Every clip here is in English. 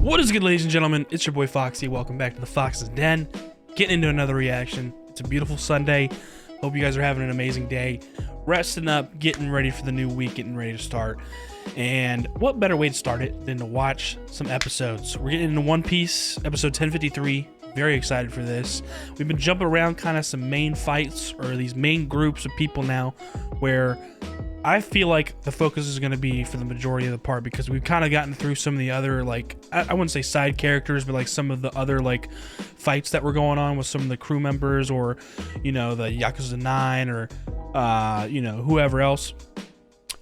What is good, ladies and gentlemen? It's your boy Foxy. Welcome back to the Fox's Den. Getting into another reaction. It's a beautiful Sunday. Hope you guys are having an amazing day. Resting up, getting ready for the new week, getting ready to start. And what better way to start it than to watch some episodes? We're getting into One Piece, episode 1053. Very excited for this. We've been jumping around kind of some main fights or these main groups of people now where I feel like the focus is going to be for the majority of the part because we've kind of gotten through some of the other, like, I wouldn't say side characters, but like some of the other like fights that were going on with some of the crew members or, you know, the Yakuza 9 or, you know, whoever else.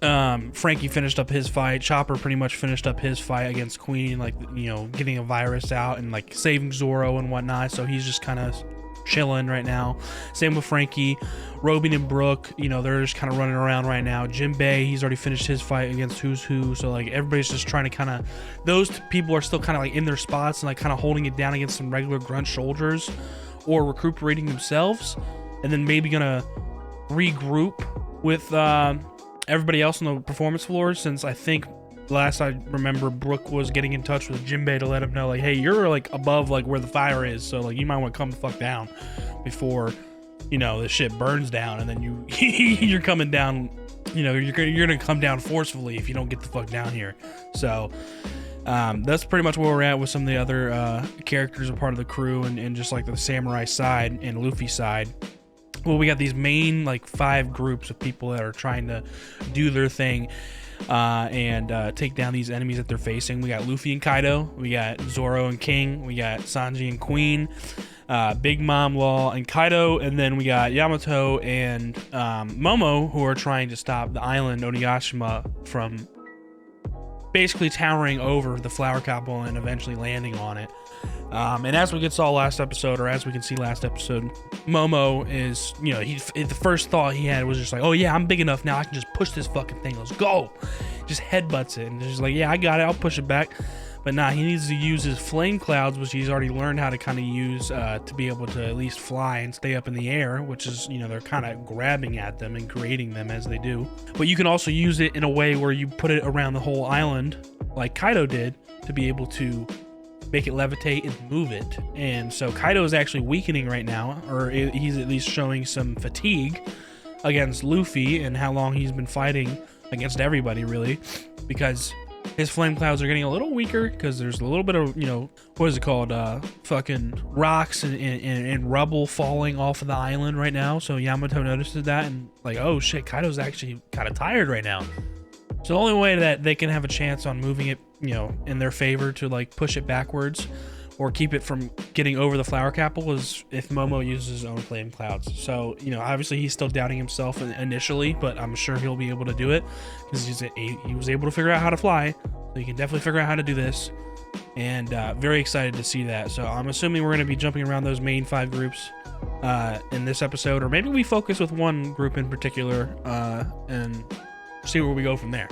Frankie finished up his fight. Chopper pretty much finished up his fight against Queen, like, you know, getting a virus out and like saving Zoro and whatnot. So he's just kind of chilling right now. Same with Frankie. Robin and Brooke, you know, they're just kind of running around right now. Jinbei, he's already finished his fight against Who's Who. So like everybody's just trying to kind of, those people are still kind of like in their spots and like kind of holding it down against some regular grunt soldiers or recuperating themselves, and then maybe gonna regroup with everybody else on the performance floor, since I think last I remember Brooke was getting in touch with Jinbei to let him know, like, hey, you're like above like where the fire is, so like you might want to come the fuck down before, you know, this shit burns down, and then you're coming down, you know, you're gonna come down forcefully if you don't get the fuck down here. So that's pretty much where we're at with some of the other characters a part of the crew and just like the samurai side and Luffy side. Well, we got these main like 5 groups of people that are trying to do their thing and take down these enemies that they're facing. We got Luffy and Kaido, we got Zoro and King, we got Sanji and Queen, Big Mom, Law, and Kaido, and then we got Yamato and Momo, who are trying to stop the island Onigashima from basically towering over the flower capital and eventually landing on it. And as we saw last episode, or as we can see last episode, Momo is, you know, the first thought he had was just like, oh yeah, I'm big enough now, I can just push this fucking thing, let's go. Just headbutts it and just like, yeah, I got it, I'll push it back. But nah, he needs to use his flame clouds, which he's already learned how to kind of use to be able to at least fly and stay up in the air, which is, you know, they're kind of grabbing at them and creating them as they do. But you can also use it in a way where you put it around the whole island, like Kaido did, to be able to make it levitate and move it. And so Kaido is actually weakening right now, or he's at least showing some fatigue against Luffy and how long he's been fighting against everybody, really, because his flame clouds are getting a little weaker because there's a little bit of, you know, what is it called, fucking rocks and rubble falling off of the island right now. So Yamato notices that and like, oh shit, Kaido's actually kind of tired right now. So the only way that they can have a chance on moving it, you know, in their favor to like push it backwards or keep it from getting over the flower capital is if Momo uses his own flame clouds. So, you know, obviously he's still doubting himself initially, but I'm sure he'll be able to do it because he was able to figure out how to fly. So he can definitely figure out how to do this, and very excited to see that. So I'm assuming we're going to be jumping around those main 5 groups in this episode, or maybe we focus with one group in particular and see where we go from there.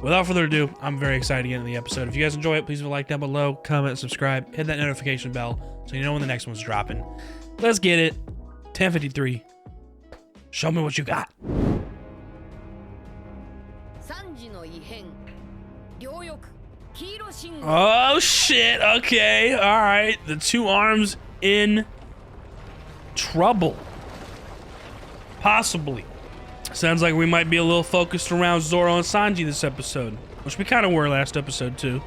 Without further ado, I'm very excited to get into the episode. If you guys enjoy it, please leave a like down below, comment, subscribe, hit that notification bell so you know when the next one's dropping. Let's get it. 1053. Show me what you got. Oh shit, okay, alright. The 2 arms in trouble. Possibly. Sounds like we might be a little focused around Zoro and Sanji this episode, which we kind of were last episode too.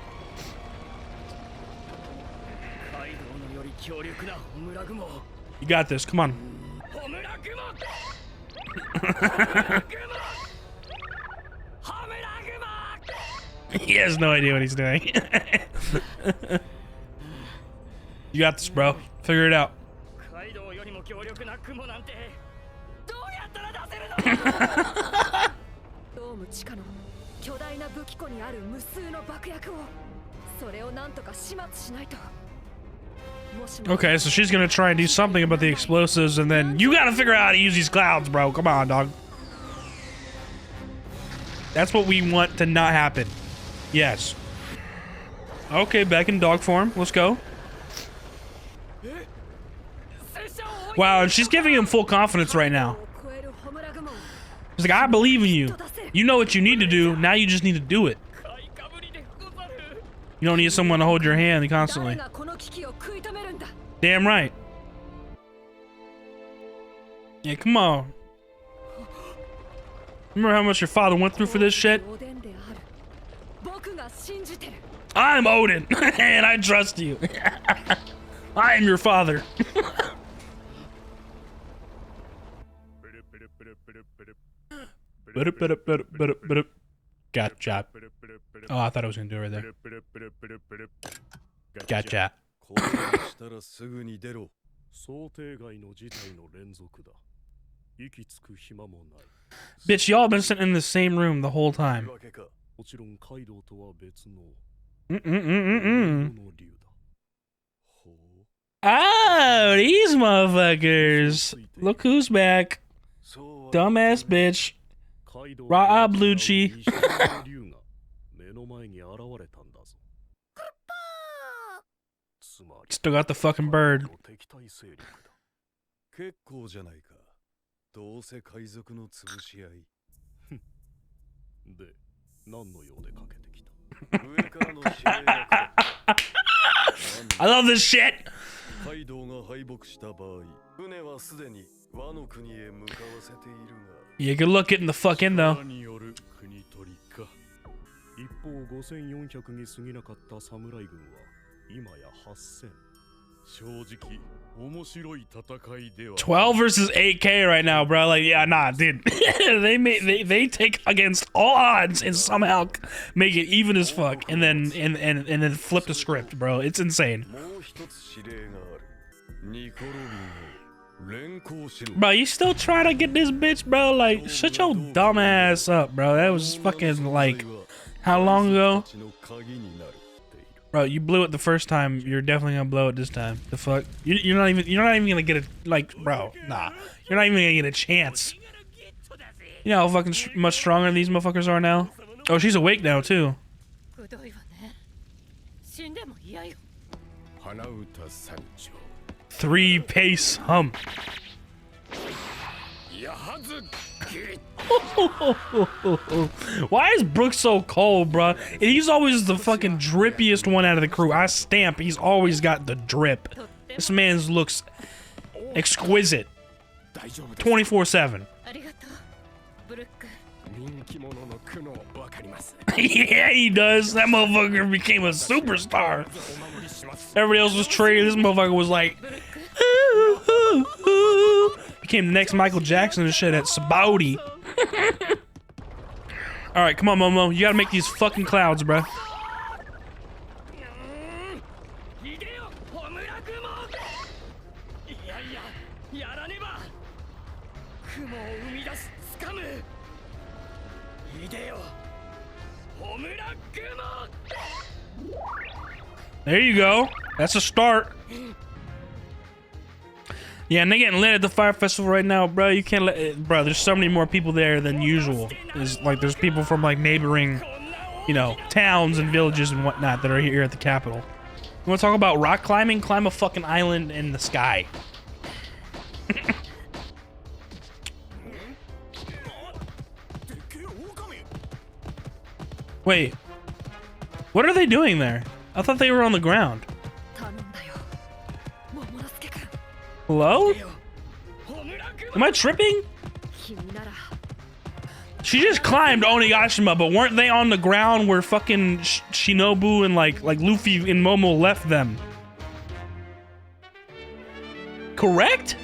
You got this, come on. He has no idea what he's doing. You got this, bro. Figure it out. Okay, so she's gonna try and do something about the explosives, and then you gotta figure out how to use these clouds, bro. Come on, dog. That's what we want to not happen. Yes. Okay, back in dog form. Let's go. Wow, and she's giving him full confidence right now. He's like, I believe in you. You know what you need to do. Now you just need to do it. You don't need someone to hold your hand constantly. Damn right. Yeah, come on. Remember how much your father went through for this shit? I'm Odin, and I trust you. I am your father. Gotcha. Oh, I thought I was gonna do it right there. Gotcha. Bitch, y'all been sitting in the same room the whole time. Oh, these motherfuckers. Look who's back. Dumbass bitch. Ra'a Bluchi. Still got the fucking bird. I love this shit. Yeah, good luck getting the fuck in though. $12 versus $8K right now, bro. Like, yeah, nah, dude. they take against all odds and somehow make it even as fuck, and then flip the script, bro. It's insane. Bro, you still trying to get this bitch, bro? Like, shut your dumb ass up, bro. That was fucking like how long ago? Bro, you blew it the first time. You're definitely gonna blow it this time. The fuck? You're not even gonna get it. Like, bro, nah. You're not even gonna get a chance. You know how fucking much stronger these motherfuckers are now? Oh, she's awake now too. 3-pace hump. Why is Brooks so cold, bro? And he's always the fucking drippiest one out of the crew. I stamp, he's always got the drip. This man's looks exquisite. 24/7. Yeah, he does. That motherfucker became a superstar. Everybody else was trading. This motherfucker was like, became the next Michael Jackson and shit at Sabaudi. All right, come on, Momo. You gotta make these fucking clouds, bro. There you go. That's a start. Yeah, and they're getting lit at the fire festival right now, bro. You can't let it, bro. There's so many more people there than usual. There's people from like neighboring, you know, towns and villages and whatnot that are here at the capital. You want to talk about rock climbing? Climb a fucking island in the sky. Wait, what are they doing there? I thought they were on the ground. Hello? Am I tripping? She just climbed Onigashima, but weren't they on the ground where fucking Shinobu and like Luffy and Momo left them? Correct?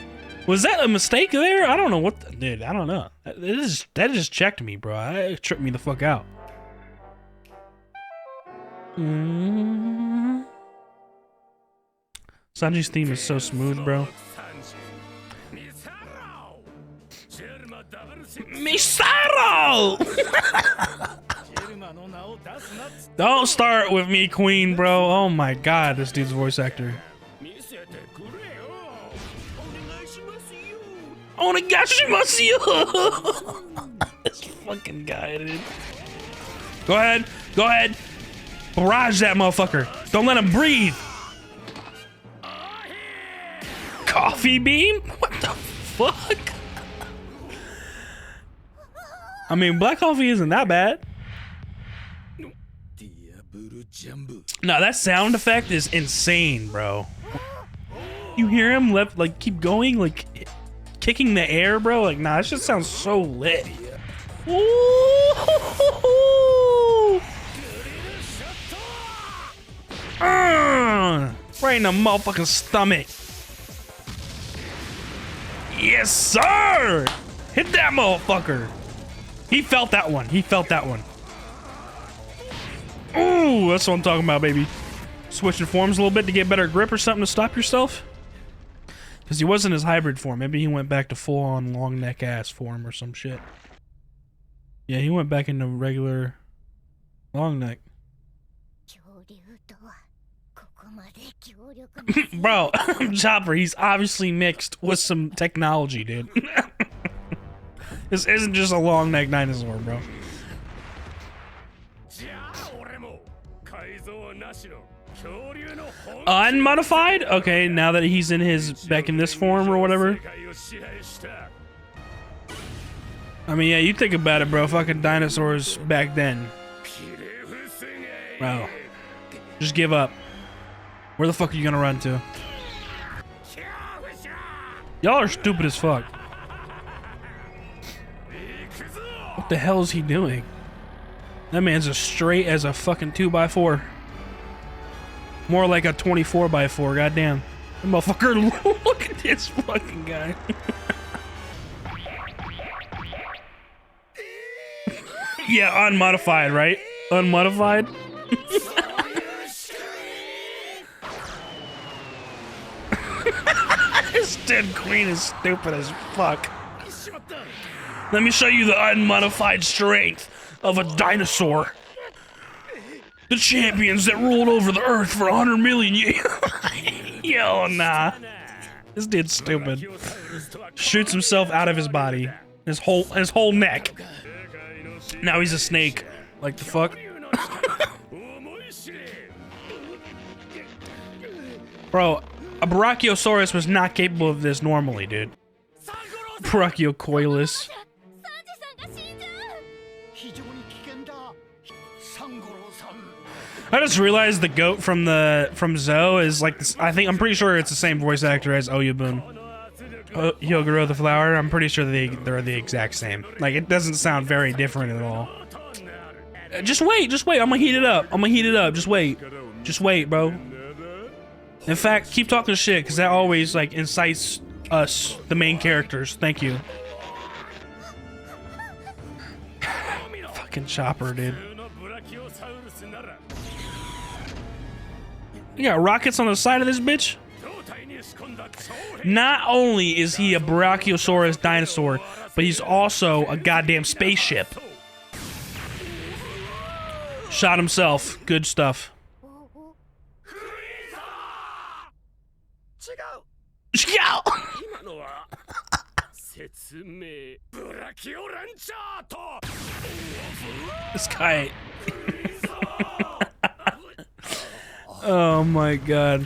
Was that a mistake there? I don't know what the, dude, I don't know. That just checked me, bro. It tripped me the fuck out. Sanji's theme is so smooth, bro. Misaro! Don't start with me, Queen, bro. Oh my god, this dude's voice actor. Onegashimasu! This fucking guy, dude. Go ahead, go ahead. Barrage that motherfucker. Don't let him breathe. Coffee beam? What the fuck? I mean, black coffee isn't that bad. No, that sound effect is insane, bro. You hear him left, like, keep going, like, kicking the air, bro. Like, nah, this just sounds so lit. Ooh! Right in the motherfucking stomach. Yes, sir! Hit that motherfucker. He felt that one. He felt that one. Ooh, that's what I'm talking about, baby. Switching forms a little bit to get better grip or something to stop yourself. Because he wasn't his hybrid form. Maybe he went back to full-on long neck ass form or some shit. Yeah, he went back into regular long neck. Bro, Chopper, he's obviously mixed with some technology, dude. This isn't just a long neck dinosaur, bro. Unmodified? Okay, now that he's in his back in this form or whatever. I mean, yeah, you think about it, bro. Fucking dinosaurs back then. Bro, just give up. Where the fuck are you gonna run to? Y'all are stupid as fuck. What the hell is he doing? That man's as straight as a fucking 2x4. More like a 24x4, goddamn. That motherfucker, look at this fucking guy. Yeah, unmodified, right? Unmodified? This dead queen is stupid as fuck. Let me show you the unmodified strength of a dinosaur. The champions that ruled over the earth for 100 million years. Yo, nah. This dude's stupid. Shoots himself out of his body. His whole neck. Now he's a snake. Like the fuck? Bro, a Brachiosaurus was not capable of this normally, dude. Brachiocoilus. I just realized the goat from Zoe is like this. I'm pretty sure it's the same voice actor as Oyabun. Hyogoro the flower. I'm pretty sure they're the exact same. Like, it doesn't sound very different at all. Just wait. I'm gonna heat it up. Just wait, bro. In fact, keep talking shit, because that always, like, incites us, the main characters. Thank you. Fucking Chopper, dude. You got rockets on the side of this bitch? Not only is he a Brachiosaurus dinosaur, but he's also a goddamn spaceship. Shot himself. Good stuff. This guy. Oh my god.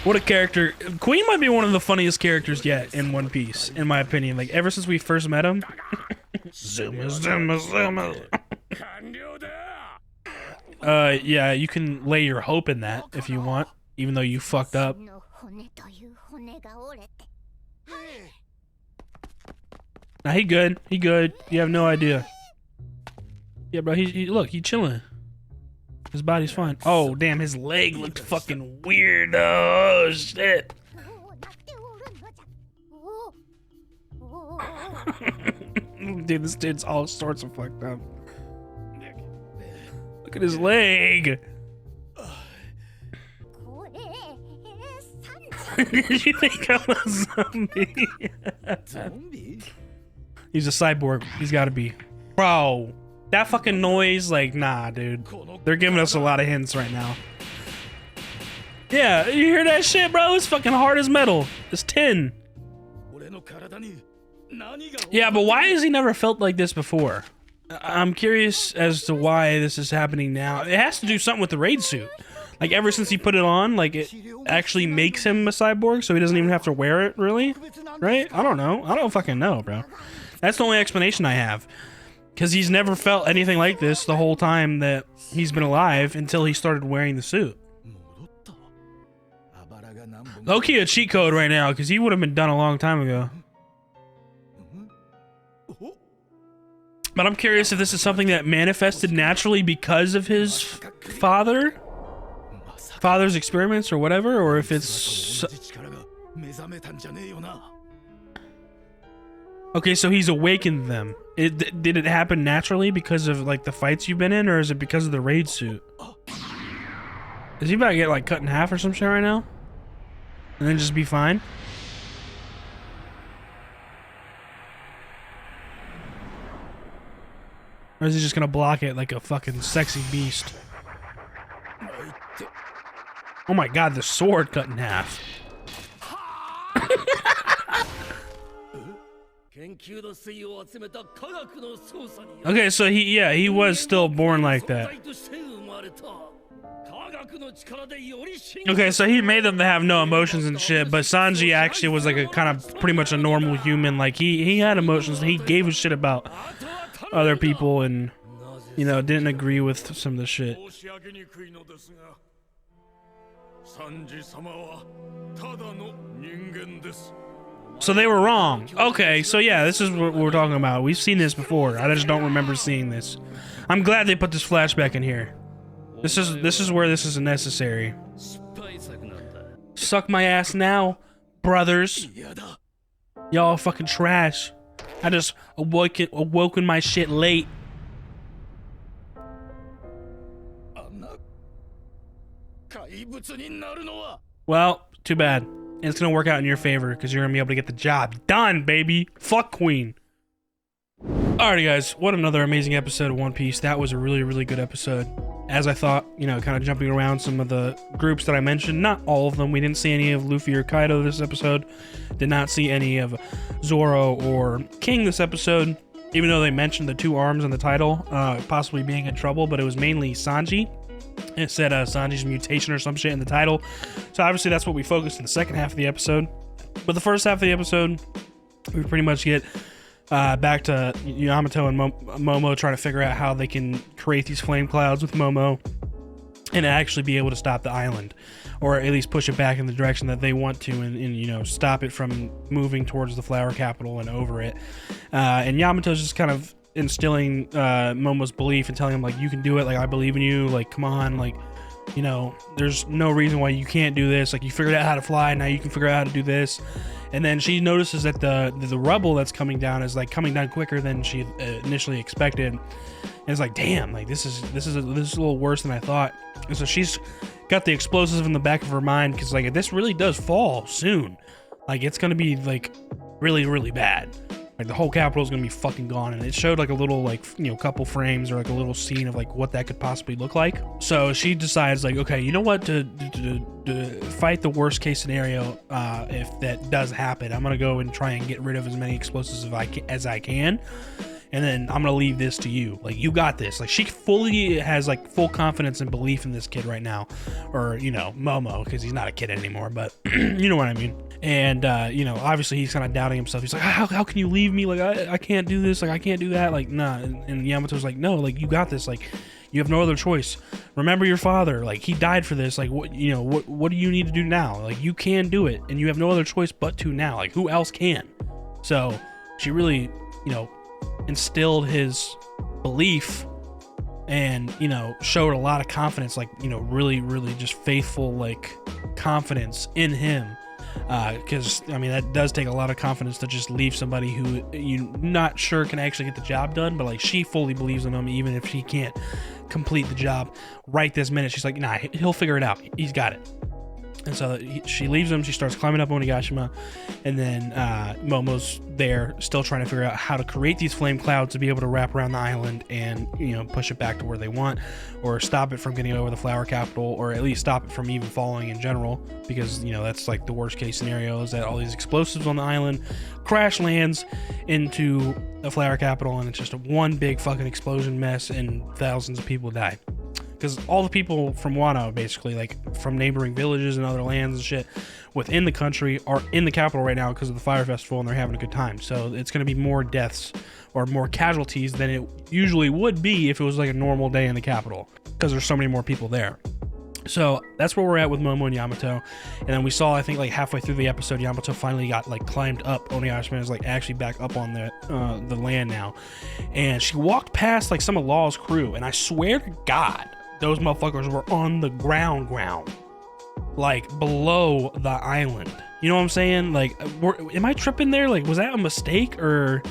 What a character. Queen might be one of the funniest characters yet in One Piece, in my opinion. Like, ever since we first met him. Zuma. Yeah, you can lay your hope in that if you want, even though you fucked up. Nah, he good. You have no idea. Yeah, bro, look, he chilling. His body's fine. Oh, damn, his leg looked fucking weird. Oh, shit. Dude, this dude's all sorts of fucked up. Look at his leg. Did you think I'm a zombie? Zombie? He's a cyborg. He's gotta be. Bro. That fucking noise, like, nah, dude. They're giving us a lot of hints right now. Yeah, you hear that shit, bro? It's fucking hard as metal. It's tin. Yeah, but why has he never felt like this before? I'm curious as to why this is happening now. It has to do something with the raid suit. Like, ever since he put it on, like, it actually makes him a cyborg, so he doesn't even have to wear it, really? Right? I don't know. I don't fucking know, bro. That's the only explanation I have. Because he's never felt anything like this the whole time that he's been alive until he started wearing the suit. Low-key a cheat code right now, because he would have been done a long time ago. But I'm curious if this is something that manifested naturally because of his father's experiments or whatever, or if it's... Okay, so he's awakened them. Did it happen naturally because of like the fights you've been in, or is it because of the raid suit? Is he about to get like cut in half or some shit right now? And then just be fine? Or is he just gonna block it like a fucking sexy beast? Oh my god, the sword cut in half. Okay, so he was still born like that. Okay, so he made them to have no emotions and shit, but Sanji actually was like a kind of pretty much a normal human. Like he had emotions and he gave a shit about other people and, you know, didn't agree with some of the shit. So they were wrong. Okay, so yeah, this is what we're talking about. We've seen this before. I just don't remember seeing this. I'm glad they put this flashback in here. This is where this is necessary. Suck my ass now, brothers. Y'all fucking trash. I just awoken my shit late. Well, too bad. And it's gonna work out in your favor because you're gonna be able to get the job done, baby. Fuck Queen. Alrighty, guys. What another amazing episode of One Piece. That was a really, really good episode. As I thought, you know, kind of jumping around some of the groups that I mentioned. Not all of them. We didn't see any of Luffy or Kaido this episode. Did not see any of Zoro or King this episode. Even though they mentioned the two arms in the title, possibly being in trouble, but it was mainly Sanji. It said Sanji's mutation or some shit in the title. So obviously that's what we focused in the second half of the episode. But the first half of the episode, we pretty much get back to Yamato and Momo trying to figure out how they can create these flame clouds with Momo and actually be able to stop the island, or at least push it back in the direction that they want to, and you know, stop it from moving towards the flower capital and over it. And Yamato's just kind of instilling Momo's belief and telling him, like, you can do it, like, I believe in you, like, come on, like, you know, there's no reason why you can't do this, like, you figured out how to fly, now you can figure out how to do this. And then she notices that the rubble that's coming down is like coming down quicker than she initially expected, and it's like, damn, like this is a little worse than I thought. And so she's got the explosives in the back of her mind, because like, if this really does fall soon, like, it's gonna be like really, really bad. Like, the whole capital is gonna be fucking gone. And it showed like a little, like, you know, couple frames or like a little scene of like what that could possibly look like. So she decides, like, okay, you know what, to fight the worst case scenario, if that does happen, I'm gonna go and try and get rid of as many explosives as I can, and then I'm gonna leave this to you. Like, you got this. Like, she fully has like full confidence and belief in this kid right now, or, you know, Momo, because he's not a kid anymore, but you know what I mean. And you know, obviously he's kind of doubting himself. He's like, how can you leave me? Like, I can't do this. Like, I can't do that. Like, nah. And Yamato's like, no, like, you got this. Like, you have no other choice. Remember your father. Like, he died for this. Like, what, you know, what do you need to do now? Like, you can do it, and you have no other choice but to now. Like, who else can? So she really, you know, instilled his belief, and, you know, showed a lot of confidence. Like, you know, really, really just faithful, like, confidence in him. Because I mean, that does take a lot of confidence to just leave somebody who you're not sure can actually get the job done, but like, she fully believes in him, even if she can't complete the job right this minute. She's like, nah, he'll figure it out, he's got it. And so she leaves him. She starts climbing up Onigashima, and then Momo's there, still trying to figure out how to create these flame clouds to be able to wrap around the island and, you know, push it back to where they want, or stop it from getting over the flower capital, or at least stop it from even falling in general, because, you know, that's like the worst case scenario, is that all these explosives on the island crash lands into the flower capital, and it's just a one big fucking explosion mess, and thousands of people die. because all the people from Wano, basically, like from neighboring villages and other lands and shit within the country, are in the capital right now because of the fire festival, and they're having a good time. So it's going to be more deaths or more casualties than it usually would be if it was like a normal day in the capital, because there's so many more people there. So that's where we're at with Momo and Yamato. And then we saw, I think, like halfway through the episode, Yamato finally got like climbed up. Onigashima is like actually back up on the land now, and she walked past like some of Law's crew, and I swear to God, those motherfuckers were on the ground, like below the island. You know what I'm saying? Like, am I tripping there? Like, was that a mistake, or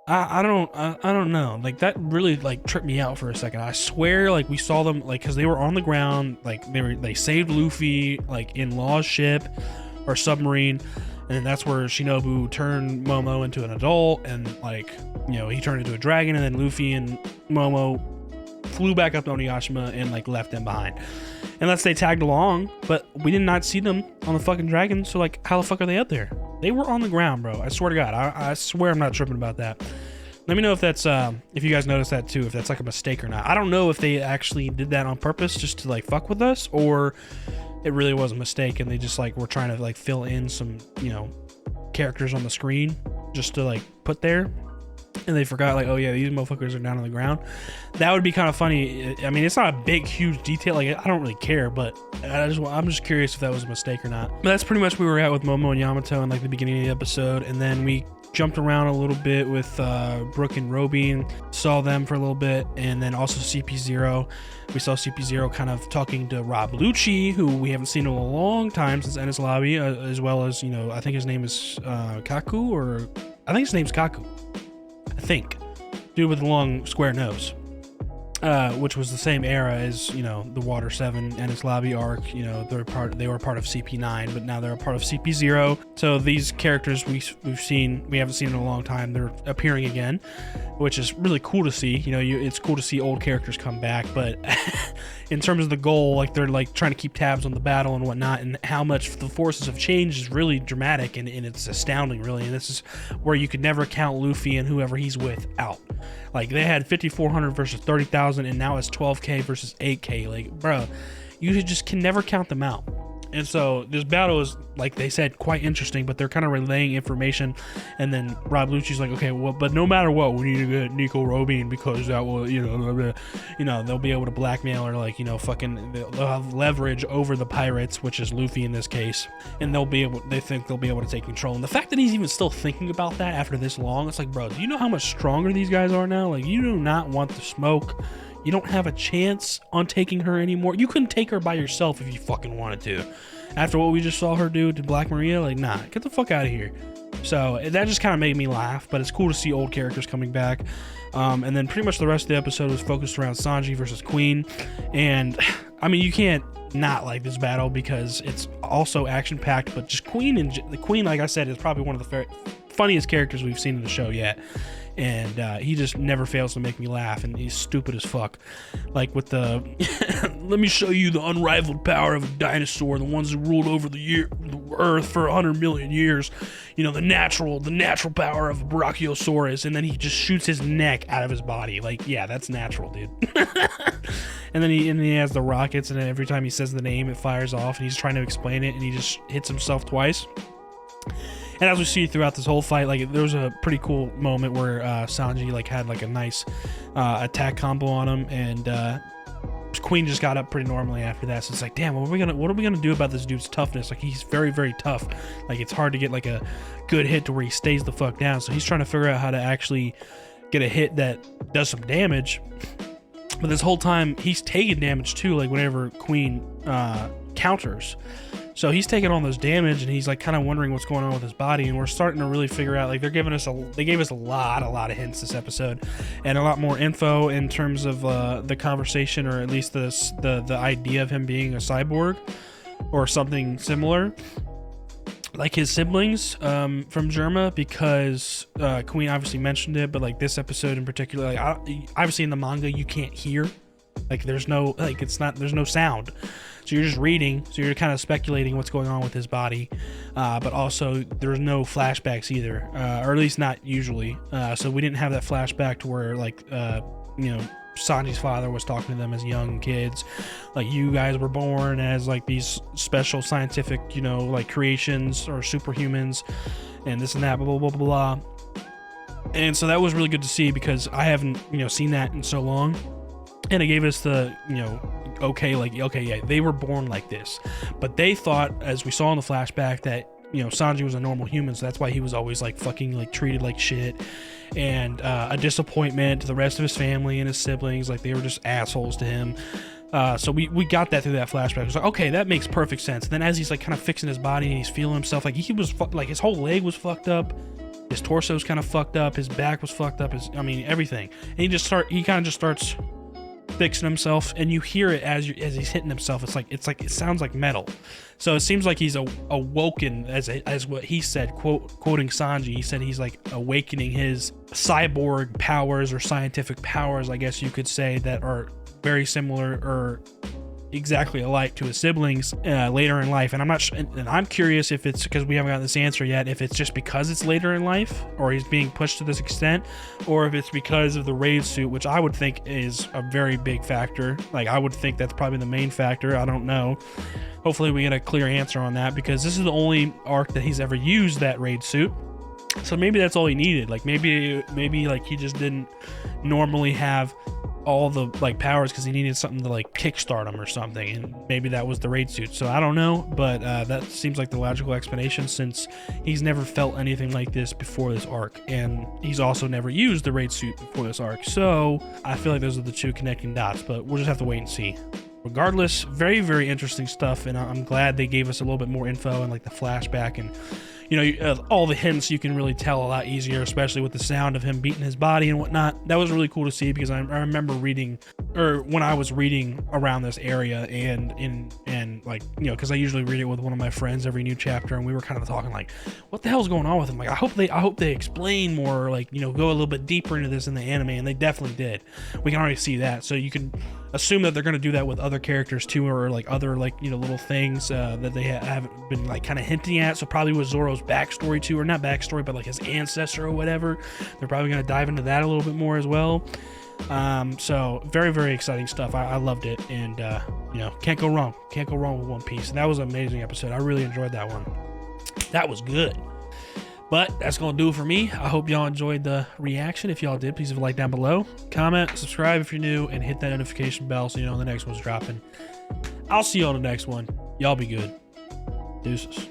I don't know. Like, that really like tripped me out for a second. I swear, like, we saw them, like, because they were on the ground, like they saved Luffy like in Law's ship or submarine, and that's where Shinobu turned Momo into an adult, and like, you know, he turned into a dragon, and then Luffy and Momo flew back up to Onigashima and like left them behind, unless they tagged along. But we did not see them on the fucking dragon, so like, how the fuck are they up there? They were on the ground, bro. I swear to God. I swear I'm not tripping about that. Let me know if that's if you guys noticed that too, if that's like a mistake or not. I don't know if they actually did that on purpose just to like fuck with us, or it really was a mistake and they just like were trying to like fill in some, you know, characters on the screen just to like put there, and they forgot like, oh yeah, these motherfuckers are down on the ground. That would be kind of funny. I mean, it's not a big huge detail, like I don't really care, but I'm just curious if that was a mistake or not. But that's pretty much where we were at with Momo and Yamato in like the beginning of the episode, and then we jumped around a little bit with Brook and Robin, saw them for a little bit, and then also CP0. We saw CP0 kind of talking to Rob Lucci, who we haven't seen in a long time since Enies Lobby, as well as, you know, I think his name is Kaku, or I think his name's Kaku. I think. Dude with the long square nose. Which was the same era as, you know, the Water 7 Enies Lobby arc. You know, they were part of CP9, but now they're a part of CP0. So these characters we haven't seen in a long time. They're appearing again, which is really cool to see. You know, it's cool to see old characters come back, but in terms of the goal, like, they're like trying to keep tabs on the battle and whatnot, and how much the forces have changed is really dramatic, and it's astounding, really. And this is where you could never count Luffy and whoever he's with out. Like, they had 5,400 versus 30,000, and now it's 12k versus 8k. Like, bro, you just can never count them out. And so this battle is, like they said, quite interesting, but they're kind of relaying information. And then Rob Lucci's like, okay, well, but no matter what, we need to get Nico Robin, because that will, you know, they'll be able to blackmail, or like, you know, fucking, they'll have leverage over the pirates, which is Luffy in this case, and they think they'll be able to take control. And the fact that he's even still thinking about that after this long, it's like, bro, do you know how much stronger these guys are now? Like, you do not want the smoke. You don't have a chance on taking her anymore. You couldn't take her by yourself if you fucking wanted to. After what we just saw her do to Black Maria, like, nah, get the fuck out of here. So that just kind of made me laugh, but it's cool to see old characters coming back. And then pretty much the rest of the episode was focused around Sanji versus Queen. And, I mean, you can't not like this battle because it's also action-packed, but just the Queen, like I said, is probably one of the funniest characters we've seen in the show yet. And he just never fails to make me laugh, and he's stupid as fuck. Like with the let me show you the unrivaled power of a dinosaur, the ones that ruled over the earth for 100 million years. You know, the natural power of a Brachiosaurus, and then he just shoots his neck out of his body. Like, yeah, that's natural, dude. And then he has the rockets, and then every time he says the name, it fires off, and he's trying to explain it, and he just hits himself twice. And as we see throughout this whole fight, like, there was a pretty cool moment where Sanji like had like a nice attack combo on him, and Queen just got up pretty normally after that. So it's like, damn, what are we gonna do about this dude's toughness? Like, he's very, very tough. Like, it's hard to get like a good hit to where he stays the fuck down. So he's trying to figure out how to actually get a hit that does some damage. But this whole time he's taking damage too, like whenever Queen counters. So he's taking all this damage, and he's like kind of wondering what's going on with his body, and we're starting to really figure out, like, they gave us a lot of hints this episode, and a lot more info in terms of the conversation, or at least the idea of him being a cyborg or something similar, like his siblings from Germa, because Queen obviously mentioned it, but like this episode in particular, like, obviously in the manga you can't hear, like, there's no sound. So you're just reading, so you're kind of speculating what's going on with his body, but also there's no flashbacks either, or at least not usually. So we didn't have that flashback to where, like, you know, Sanji's father was talking to them as young kids, like, you guys were born as like these special scientific, you know, like creations or superhumans and this and that, blah, blah, blah, blah. And so that was really good to see, because I haven't, you know, seen that in so long. And it gave us the, you know, okay, yeah, they were born like this. But they thought, as we saw in the flashback, that, you know, Sanji was a normal human, so that's why he was always like fucking like treated like shit, and a disappointment to the rest of his family and his siblings. Like, they were just assholes to him. So we got that through that flashback. It was like, okay, that makes perfect sense. And then as he's like kind of fixing his body and he's feeling himself, like he was like, his whole leg was fucked up, his torso's kind of fucked up, his back was fucked up, everything. And he kind of just starts fixing himself, and you hear it as he's hitting himself. It sounds like metal. So it seems like he's awoken, as what he said, quoting Sanji. He said he's like awakening his cyborg powers, or scientific powers, I guess you could say, that are very similar or exactly alike to his siblings later in life. And I'm not sure, and I'm curious if it's because we haven't gotten this answer yet, if it's just because it's later in life, or he's being pushed to this extent, or if it's because of the raid suit, which I would think is a very big factor. Like, I would think that's probably the main factor. I don't know. Hopefully we get a clear answer on that, because this is the only arc that he's ever used that raid suit. So maybe that's all he needed. Like, maybe like he just didn't normally have all the like powers because he needed something to like kickstart him or something, and maybe that was the raid suit. So I don't know, but that seems like the logical explanation, since he's never felt anything like this before this arc, and he's also never used the raid suit before this arc. So I feel like those are the two connecting dots, but we'll just have to wait and see. Regardless, very, very interesting stuff, and I'm glad they gave us a little bit more info and like the flashback, and you know, all the hints you can really tell a lot easier, especially with the sound of him beating his body and whatnot. That was really cool to see, because I remember reading, or when I was reading around this area, and like, you know, because I usually read it with one of my friends every new chapter, and we were kind of talking like, what the hell's going on with him? Like, I hope they explain more, like, you know, go a little bit deeper into this in the anime, and they definitely did. We can already see that, so you can assume that they're going to do that with other characters too, or like other, like, you know, little things that they haven't been like kind of hinting at. So probably with Zoro's backstory too, or not backstory, but like his ancestor or whatever, they're probably going to dive into that a little bit more as well. So very, very exciting stuff. I loved it, and you know, can't go wrong with One Piece. And that was an amazing episode. I really enjoyed that one. That was good. But that's going to do it for me. I hope y'all enjoyed the reaction. If y'all did, please leave a like down below. Comment, subscribe if you're new, and hit that notification bell so you know when the next one's dropping. I'll see you on the next one. Y'all be good. Deuces.